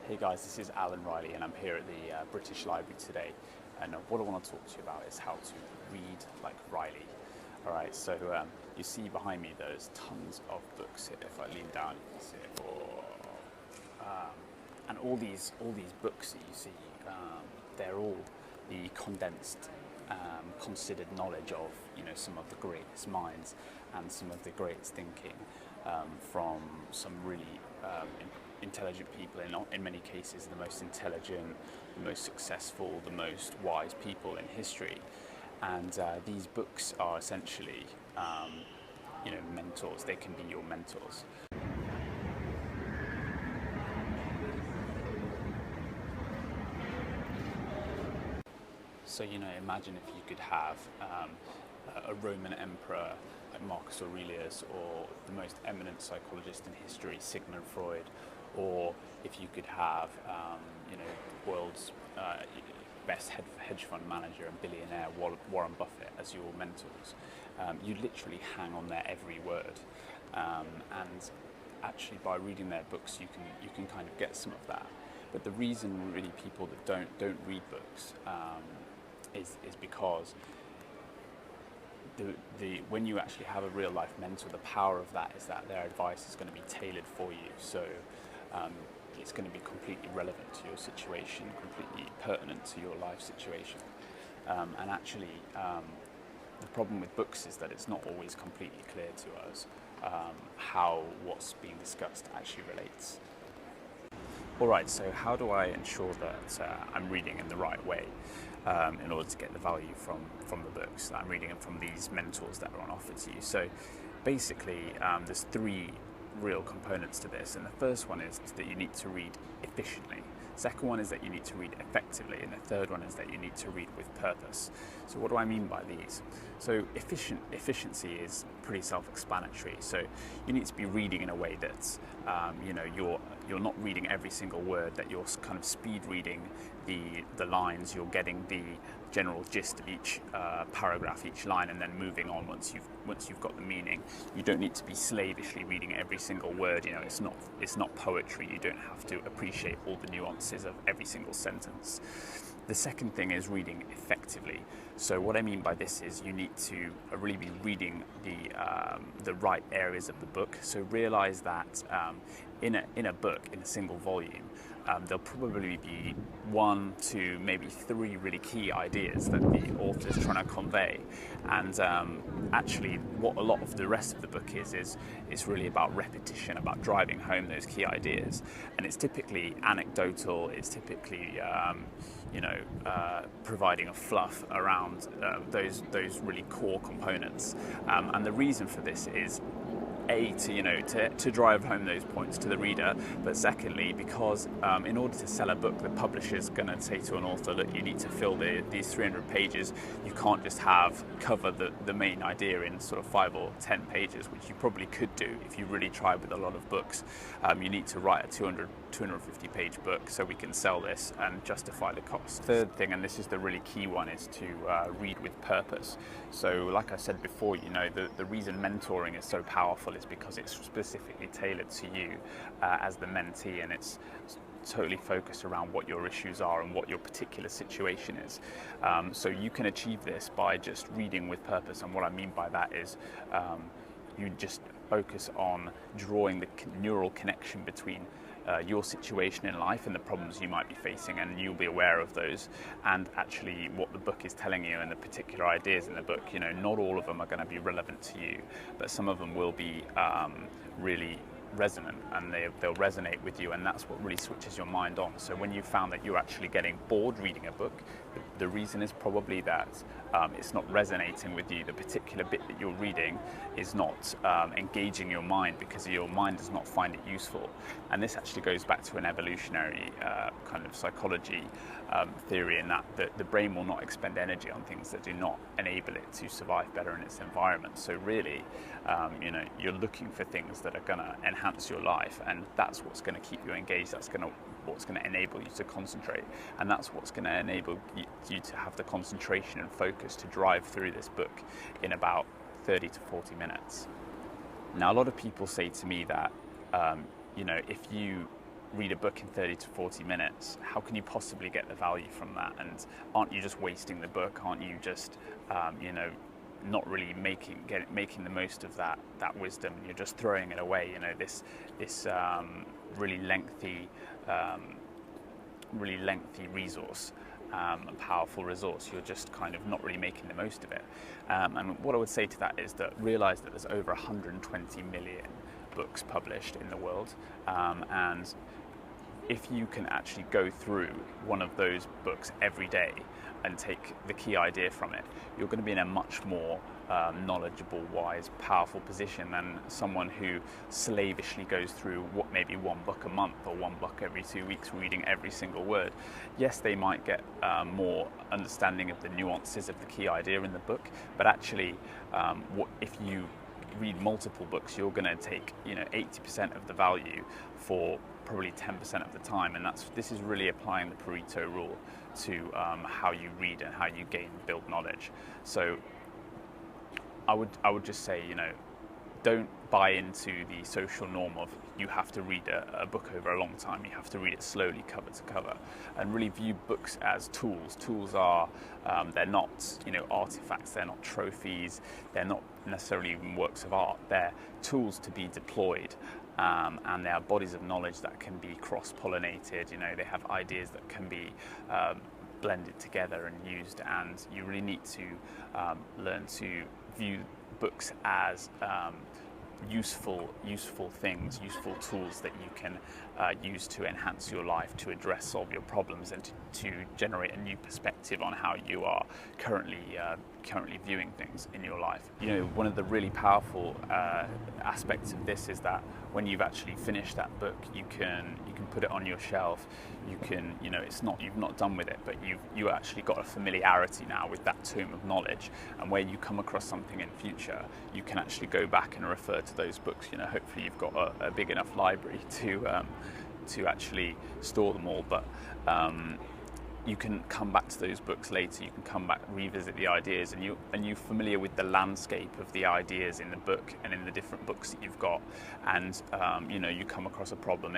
Hey guys, this is Alan Riley and I'm here at the British Library today, and what I want to talk to you about is how to read like Riley. Alright, so you see behind me there's tons of books here. If I lean down you can see it. And all these books that you see, they're all the condensed, considered knowledge of some of the greatest minds and some of the greatest thinking from some really intelligent people, in many cases the most intelligent, the most successful, the most wise people in history. And these books are essentially mentors. They can be your mentors. So imagine if you could have a Roman emperor like Marcus Aurelius, or the most eminent psychologist in history, Sigmund Freud, or if you could have the world's best hedge fund manager and billionaire Warren Buffett as your mentors. You literally hang on their every word, and actually by reading their books you can kind of get some of that. But the reason really people that don't read books is because when you actually have a real life mentor, the power of that is that their advice is going to be tailored for you. So it's going to be completely relevant to your situation, completely pertinent to your life situation. And actually, the problem with books is that it's not always completely clear to us how what's being discussed actually relates. Alright, so how do I ensure that I'm reading in the right way in order to get the value from the books that I'm reading and from these mentors that are on offer to you? So basically there's three real components to this, and the first one is that you need to read efficiently. Second one is that you need to read effectively, and the third one is that you need to read with purpose. So what do I mean by these? So efficiency is pretty self-explanatory. So you need to be reading in a way that you're not reading every single word, that you're kind of speed reading the lines, you're getting the general gist of each paragraph, each line, and then moving on once you've got the meaning. You don't need to be slavishly reading every single word. It's not poetry. You don't have to appreciate all the nuances of every single sentence. The second thing is reading effectively. So what I mean by this is you need to really be reading the right areas of the book. So realize that in a book, in a single volume, there'll probably be 1, 2, maybe 3 really key ideas that the author is trying to convey. And actually what a lot of the rest of the book is really about repetition, about driving home those key ideas. And it's typically anecdotal, it's typically providing a fluff around those really core components. And the reason for this is to drive home those points to the reader, but secondly because in order to sell a book, the publisher's going to say to an author, look, you need to fill these 300 pages. You can't just cover the main idea in sort of 5 or 10 pages, which you probably could do if you really tried with a lot of books. You need to write a 250 page book so we can sell this and justify the cost. Third thing, and this is the really key one, is to read with purpose. So like I said before, the reason mentoring is so powerful is because it's specifically tailored to you as the mentee, and it's totally focused around what your issues are and what your particular situation is. So you can achieve this by just reading with purpose, and what I mean by that is you just focus on drawing the neural connection between your situation in life and the problems you might be facing, and you'll be aware of those, and actually what the book is telling you and the particular ideas in the book. Not all of them are going to be relevant to you, but some of them will be really resonant, and they'll resonate with you, and that's what really switches your mind on. So when you found that you're actually getting bored reading a book, the reason is probably that it's not resonating with you. The particular bit that you're reading is not engaging your mind, because your mind does not find it useful. And this actually goes back to an evolutionary kind of psychology theory, in that the brain will not expend energy on things that do not enable it to survive better in its environment. So really, you're looking for things that are going to enhance your life, and that's what's going to keep you engaged. That's what's going to enable you to concentrate, and that's what's going to enable you to have the concentration and focus to drive through this book in about 30 to 40 minutes. Now, a lot of people say to me that if you read a book in 30 to 40 minutes, how can you possibly get the value from that? And aren't you just wasting the book? Aren't you just, not really making the most of that wisdom? You're just throwing it away. This really lengthy resource, a powerful resource. You're just kind of not really making the most of it. And what I would say to that is that realize that there's over 120 million books published in the world, and if you can actually go through one of those books every day and take the key idea from it, you're going to be in a much more knowledgeable, wise, powerful position than someone who slavishly goes through maybe one book a month or one book every 2 weeks, reading every single word. Yes, they might get more understanding of the nuances of the key idea in the book, but actually, if you read multiple books, you're going to take 80% of the value for probably 10% of the time, and this is really applying the Pareto rule to how you read and how you build knowledge. So I would just say, don't buy into the social norm of you have to read a book over a long time. You have to read it slowly, cover to cover, and really view books as tools. Tools are they're not artifacts. They're not trophies. They're not necessarily even works of art. They're tools to be deployed. And they are bodies of knowledge that can be cross-pollinated. They have ideas that can be blended together and used, and you really need to learn to view books as useful things, useful tools that you can use to enhance your life, to solve your problems, and to generate a new perspective on how you are currently viewing things in your life. One of the really powerful aspects of this is that when you've actually finished that book, you can put it on your shelf. You can, you've not done with it, but you actually got a familiarity now with that tome of knowledge. And where you come across something in future, you can actually go back and refer to those books. Hopefully you've got a big enough library to actually store them all. But you can come back to those books later. You can come back, revisit the ideas, and you're familiar with the landscape of the ideas in the book and in the different books that you've got. And you come across a problem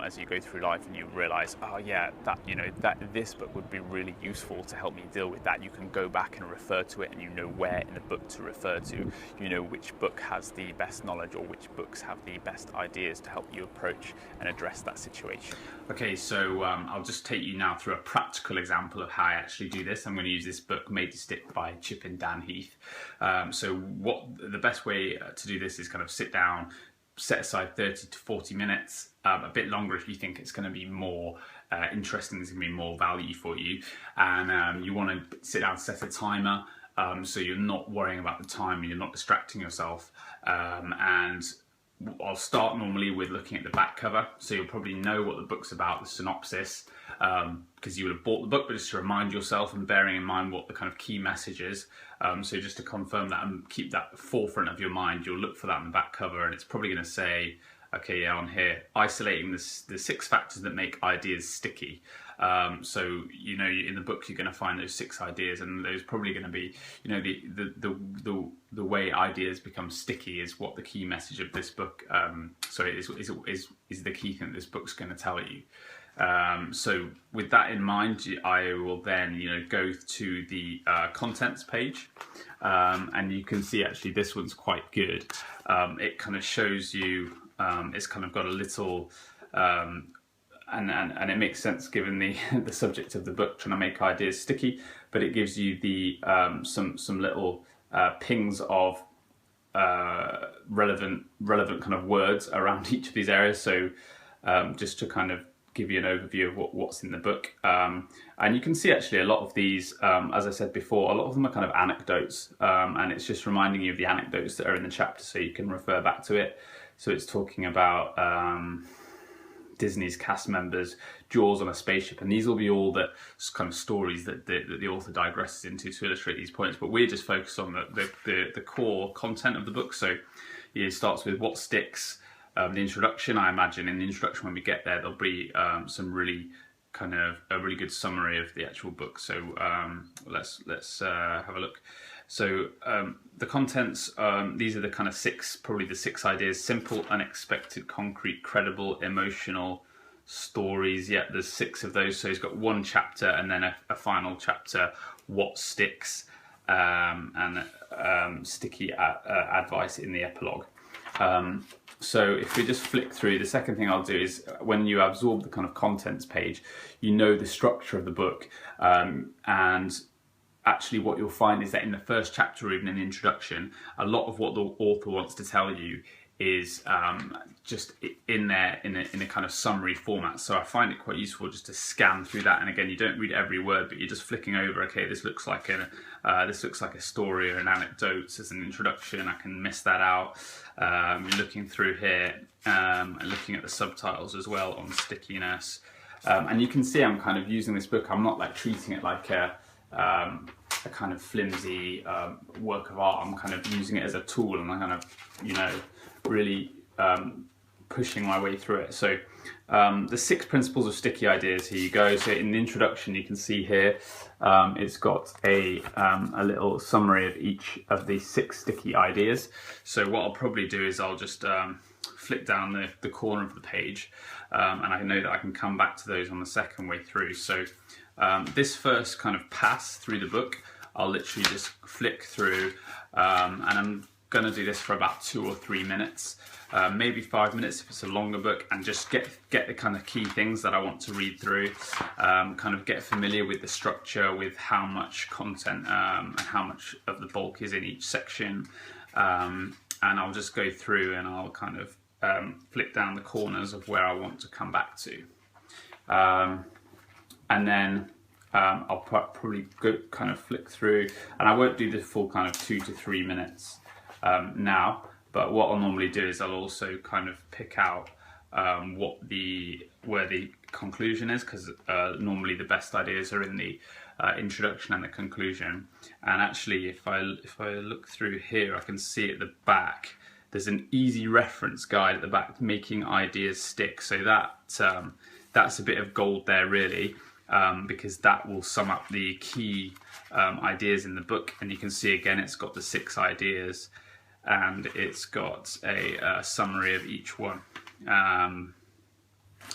as you go through life, and you realise, oh yeah, that this book would be really useful to help me deal with that. You can go back and refer to it, and you know where in the book to refer to. You know which book has the best knowledge, or which books have the best ideas to help you approach and address that situation. Okay, so I'll just take you now through a practical example of how I actually do this. I'm going to use this book, Made to Stick by Chip and Dan Heath. So the best way to do this is kind of sit down, set aside 30 to 40 minutes, a bit longer if you think it's going to be more interesting, there's going to be more value for you. And you want to sit down, set a timer, so you're not worrying about the time and you're not distracting yourself. And I'll start normally with looking at the back cover, so you'll probably know what the book's about, the synopsis, because you would have bought the book, but just to remind yourself and bearing in mind what the kind of key message is. So just to confirm that and keep that forefront of your mind, you'll look for that in the back cover, and it's probably going to say, okay, yeah, on here, isolating the 6 factors that make ideas sticky. So in the book you're going to find those 6 ideas, and those probably going to be, the way ideas become sticky is what the key message of this book. Is the key thing that this book's going to tell you. So with that in mind, I will then go to the contents page, and you can see actually this one's quite good. It kind of shows you. It's kind of got a little. And it makes sense given the subject of the book, trying to make ideas sticky, but it gives you the some little pings of relevant kind of words around each of these areas. So just to kind of give you an overview of what's in the book, and you can see actually a lot of these, as I said before, a lot of them are kind of anecdotes, and it's just reminding you of the anecdotes that are in the chapter, so you can refer back to it. So it's talking about Disney's cast members, Jaws on a spaceship, and these will be all the kind of stories that the author digresses into to illustrate these points. But we're just focused on the core content of the book. So it starts with what sticks, the introduction. I imagine in the introduction, when we get there, there'll be some really kind of a really good summary of the actual book. So let's have a look. So the contents, these are the kind of probably the 6 ideas: simple, unexpected, concrete, credible, emotional, stories. Yeah, there's 6 of those. So he's got one chapter and then a final chapter, what sticks, and sticky advice in the epilogue. So if we just flick through, the second thing I'll do is when you absorb the kind of contents page, you know the structure of the book, and actually what you'll find is that in the first chapter or even in the introduction, a lot of what the author wants to tell you is just in there in a kind of summary format. So I find it quite useful just to scan through that, and again, you don't read every word, but you're just flicking over. Okay, this looks like a story or an anecdote as an introduction. I can miss that out. Looking through here and looking at the subtitles as well on stickiness, and you can see I'm kind of using this book. I'm not like treating it like a kind of flimsy work of art. I'm kind of using it as a tool, and I'm kind of, really pushing my way through it. So the 6 principles of sticky ideas, here you go. So in the introduction, you can see here, it's got a little summary of each of the 6 sticky ideas. So what I'll probably do is I'll just flick down the corner of the page, and I know that I can come back to those on the second way through. So this first kind of pass through the book, I'll literally just flick through, and I'm going to do this for about 2 or 3 minutes, maybe 5 minutes if it's a longer book, and just get the kind of key things that I want to read through, kind of get familiar with the structure, with how much content and how much of the bulk is in each section, and I'll just go through and I'll kind of flick down the corners of where I want to come back to, and then I'll probably go kind of flick through, and I won't do the full kind of 2 to 3 minutes now, but what I'll normally do is I'll also kind of pick out where the conclusion is, because normally the best ideas are in the introduction and the conclusion. And actually, if I look through here, I can see at the back there's an easy reference guide at the back, making ideas stick. So that's a bit of gold there, really, because that will sum up the key ideas in the book. And you can see again, it's got the 6 ideas, and it's got a summary of each one,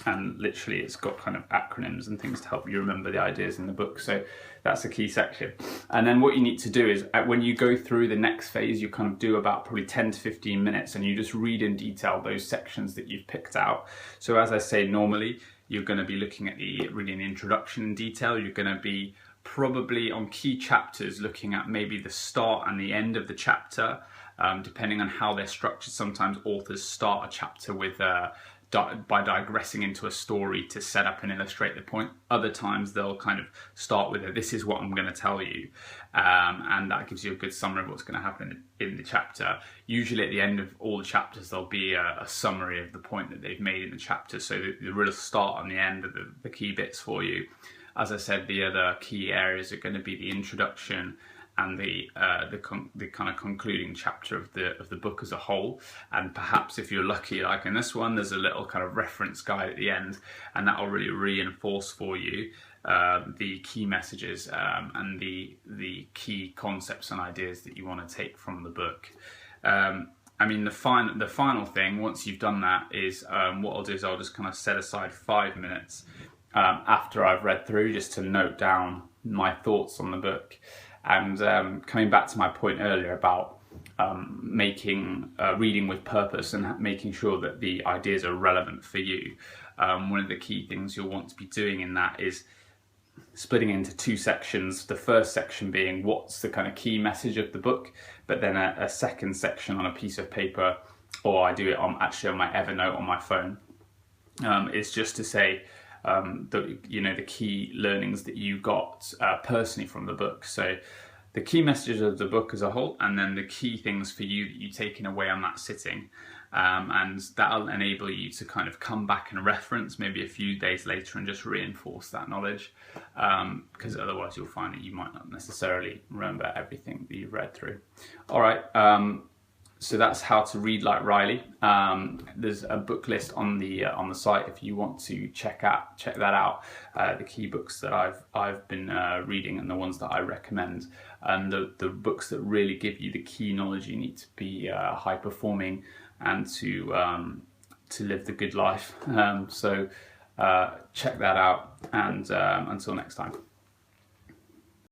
and literally it's got kind of acronyms and things to help you remember the ideas in the book. So that's a key section. And then what you need to do is when you go through the next phase, you kind of do about probably 10 to 15 minutes, and you just read in detail those sections that you've picked out. So as I say, normally you're going to be looking at reading the introduction in detail. You're going to be probably on key chapters looking at maybe the start and the end of the chapter, depending on how they're structured. Sometimes authors start a chapter with by digressing into a story to set up and illustrate the point. Other times they'll kind of start with this is what I'm going to tell you, and that gives you a good summary of what's going to happen in the chapter. Usually at the end of all the chapters there'll be a summary of the point that they've made in the chapter, so the real start and the end of the key bits for you. As I said, the other key areas are going to be the introduction and the kind of concluding chapter of the book as a whole. And perhaps if you're lucky, like in this one, there's a little kind of reference guide at the end, and that will really reinforce for you the key messages and the key concepts and ideas that you want to take from the book. I mean, the final thing, once you've done that, is what I'll do is I'll just kind of set aside 5 minutes after I've read through, just to note down my thoughts on the book. And coming back to my point earlier about reading with purpose and making sure that the ideas are relevant for you, one of the key things you'll want to be doing in that is splitting into 2 sections. The first section being what's the kind of key message of the book, but then a second section on a piece of paper, or I do it actually on my Evernote on my phone, is just to say the key learnings that you got personally from the book. So the key messages of the book as a whole, and then the key things for you that you've taken away on that sitting, and that'll enable you to kind of come back and reference maybe a few days later and just reinforce that knowledge, because otherwise you'll find that you might not necessarily remember everything that you've read through. All right. So that's how to read like Riley. There's a book list on the site if you want to check that out. The key books that I've been reading and the ones that I recommend, and the books that really give you the key knowledge you need to be high performing and to live the good life. So check that out, and until next time.